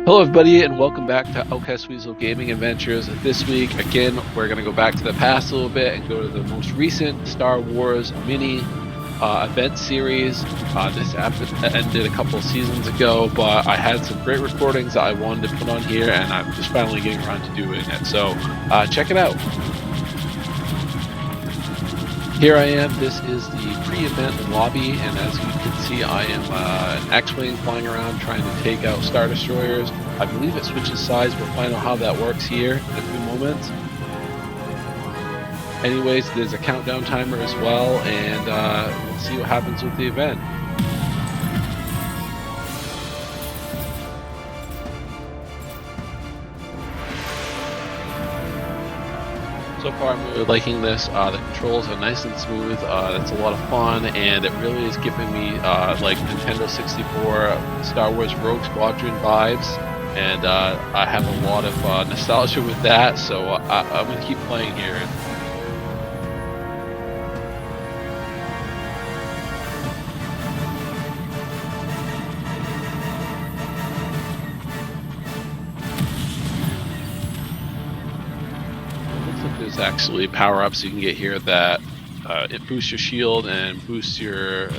Hello everybody and welcome back to OutCastWzl Gaming Adventures. This week, again, we're going to go back to the past a little bit and go to the most recent Star Wars mini event series. This ended a couple of seasons ago, but I had some great recordings that I wanted to put on here and I'm just finally getting around to doing it. So check it out. Here I am. This is the pre-event lobby, and as you can see, I am an X-Wing flying around trying to take out Star Destroyers. I believe it switches sides. We'll find out how that works here in a few moments. Anyways, there's a countdown timer as well, and we'll see what happens with the event. So far I'm really liking this. The controls are nice and smooth, it's a lot of fun, and it really is giving me like Nintendo 64 Star Wars Rogue Squadron vibes, and I have a lot of nostalgia with that, so I'm going to keep playing here. There's actually power-ups you can get here that it boosts your shield and boosts your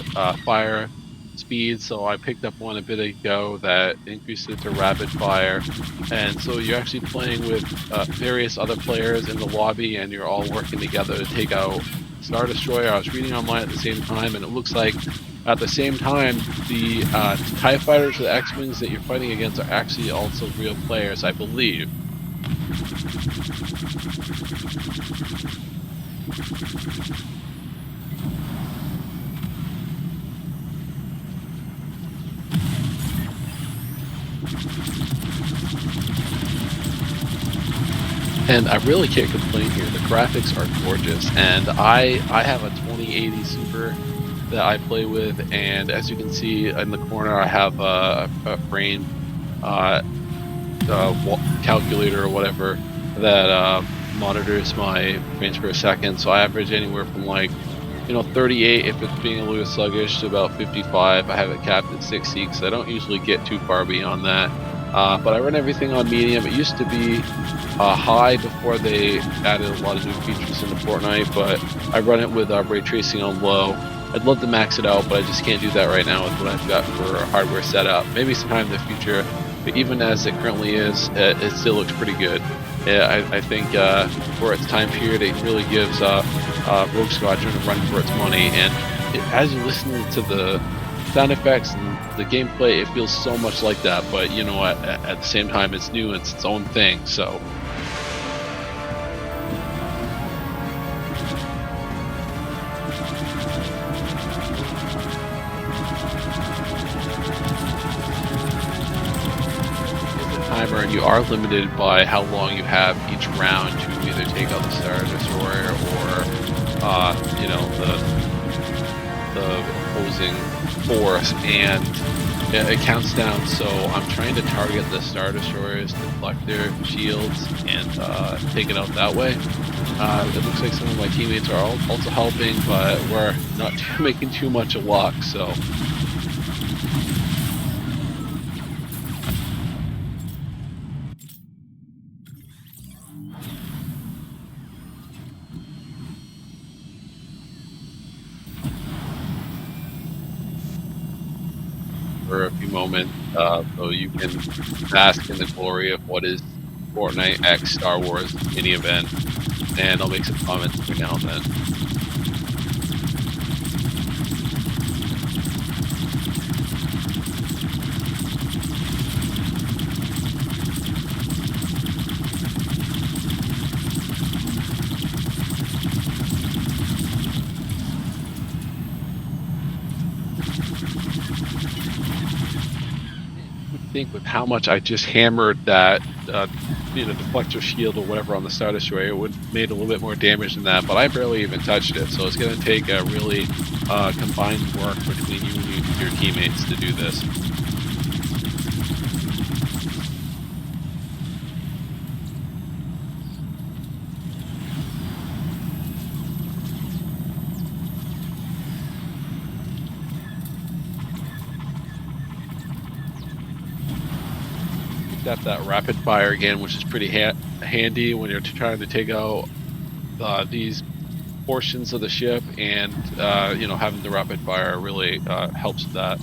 fire speed. So I picked up one a bit ago that increased it to rapid fire, and so you're actually playing with various other players in the lobby, and you're all working together to take out Star Destroyer. I was reading online at the same time, and it looks like at the same time the TIE Fighters or the X-Wings that you're fighting against are actually also real players, I believe. And I really can't complain here. The graphics are gorgeous, and I have a 2080 Super that I play with, and as you can see in the corner I have a frame calculator or whatever that monitors my frames per second. So I average anywhere from, like, 38 if it's being a little sluggish to about 55. I have it capped at 60 because I don't usually get too far beyond that. But I run everything on medium. It used to be high before they added a lot of new features into Fortnite, but I run it with ray tracing on low. I'd love to max it out, but I just can't do that right now with what I've got for a hardware setup. Maybe sometime in the future, but even as it currently is, it still looks pretty good. Yeah, I think for its time period, it really gives Rogue Squadron a run for its money. And as you listen to the sound effects and the gameplay, it feels so much like that. But you know what? At the same time, it's new. It's its own thing. So. And you are limited by how long you have each round to either take out the Star Destroyer or the opposing force, and it counts down. So I'm trying to target the Star Destroyers, deflect their shields, and take it out that way. It looks like some of my teammates are also helping, but we're not making too much of luck. So. For a few moments, so you can bask in the glory of what is Fortnite X Star Wars mini event, and I'll make some comments every now and then. Think with how much I just hammered that deflector shield or whatever on the Star Destroyer, it would have made a little bit more damage than that, but I barely even touched it. So it's going to take a really combined work between you and your teammates to do this. picked up that rapid fire again, which is pretty handy when you're trying to take out these portions of the ship, and you know, having the rapid fire really helps with that.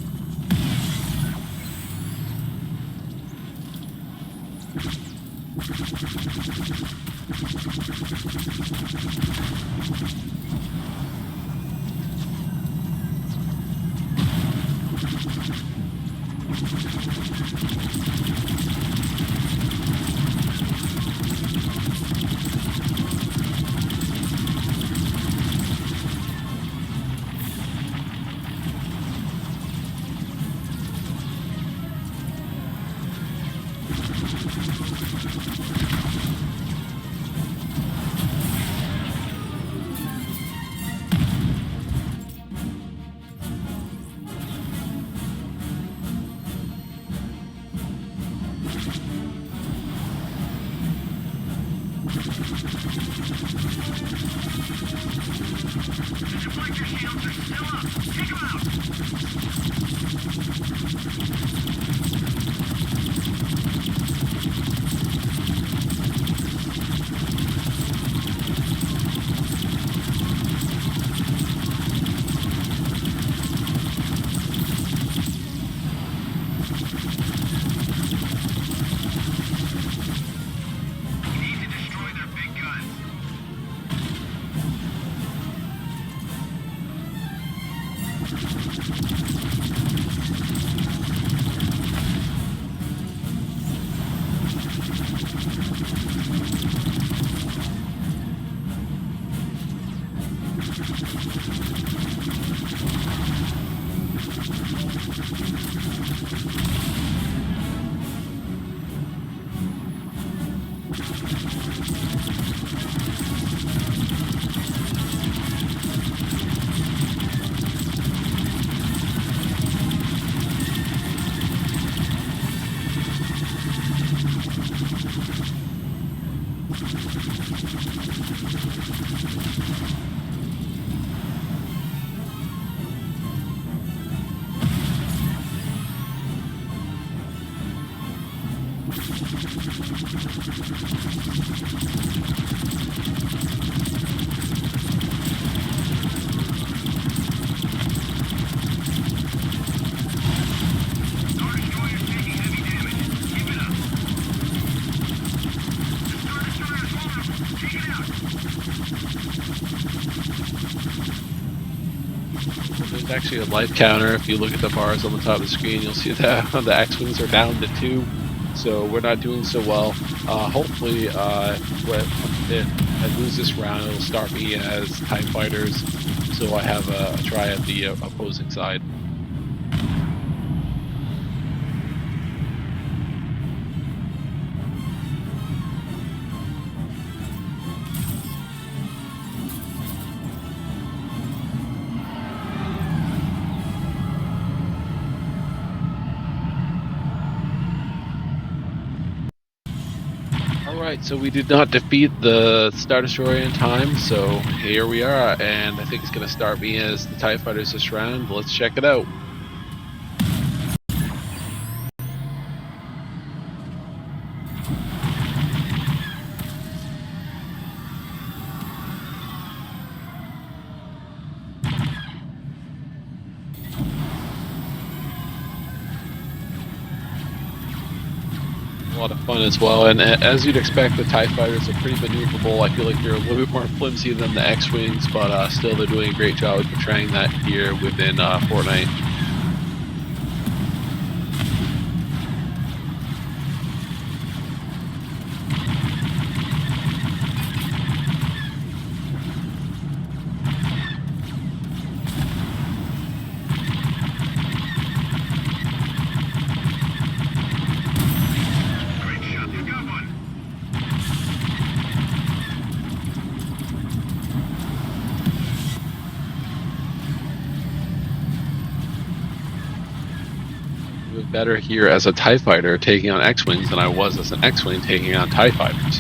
There's actually a life counter. If you look at the bars on the top of the screen, you'll see that the X-Wings are down to 2. So we're not doing so well. Hopefully, if I lose this round, it'll start me as TIE fighters, so I have a try at the opposing side. Alright, so we did not defeat the Star Destroyer in time, so here we are, and I think it's going to start me as the TIE Fighters this round. Let's check it out. A lot of fun as well, and as you'd expect, the TIE Fighters are pretty maneuverable. I feel like they're a little bit more flimsy than the X-Wings, but still they're doing a great job of portraying that here within Fortnite. Better here as a TIE Fighter taking on X-Wings than I was as an X-Wing taking on TIE Fighters.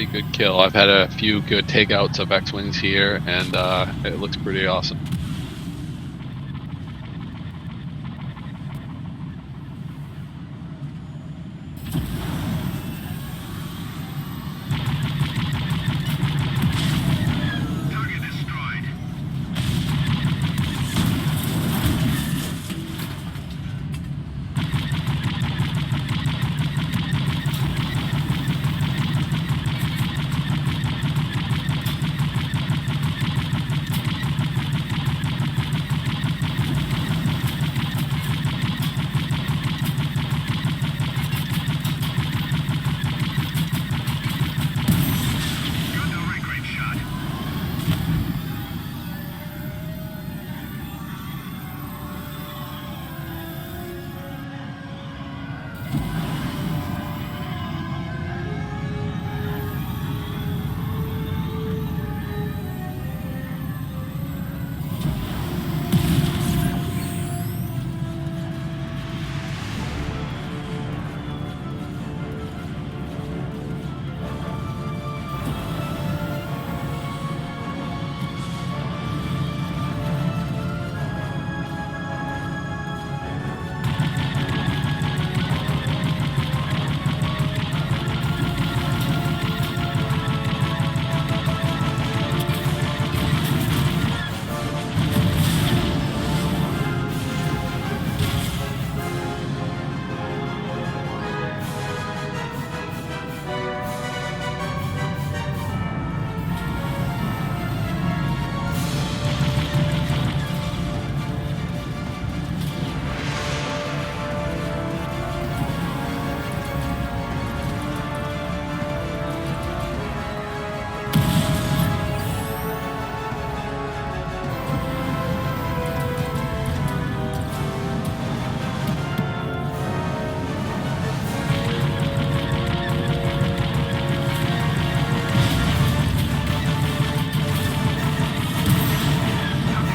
pretty good kill. I've had a few good takeouts of X-wings here, and it looks pretty awesome. Target destroyed. Got the right great shot.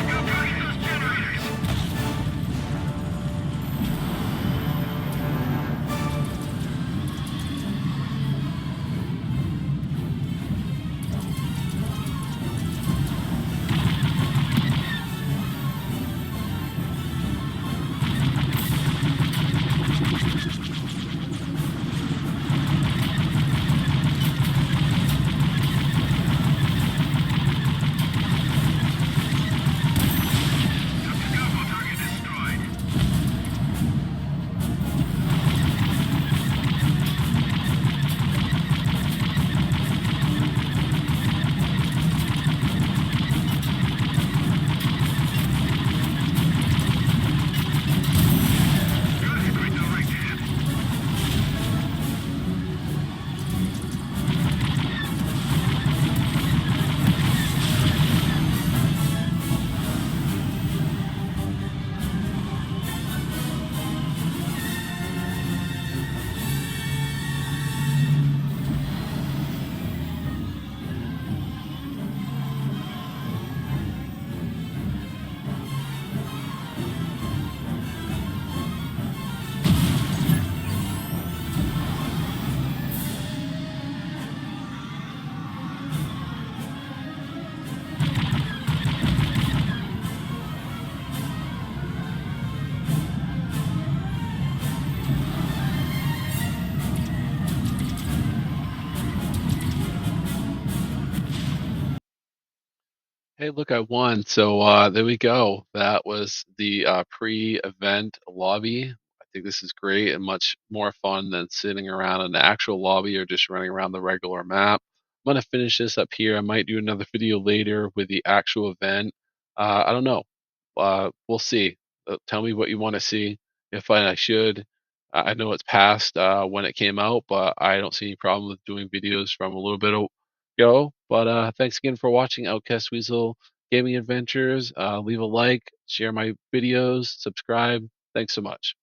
Go target those generators. Go target destroyed. Got hit right in the right hand. Hey, look, I won. So there we go. That was the pre-event lobby. I think this is great and much more fun than sitting around in the actual lobby or just running around the regular map. I'm gonna finish this up here. I might do another video later with the actual event. I don't know. We'll see. Tell me what you want to see. If I should. I know it's past when it came out, but I don't see any problem with doing videos from a little bit ago. But thanks again for watching OutCastWzl Gaming Adventures. Leave a like, share my videos, subscribe. Thanks so much.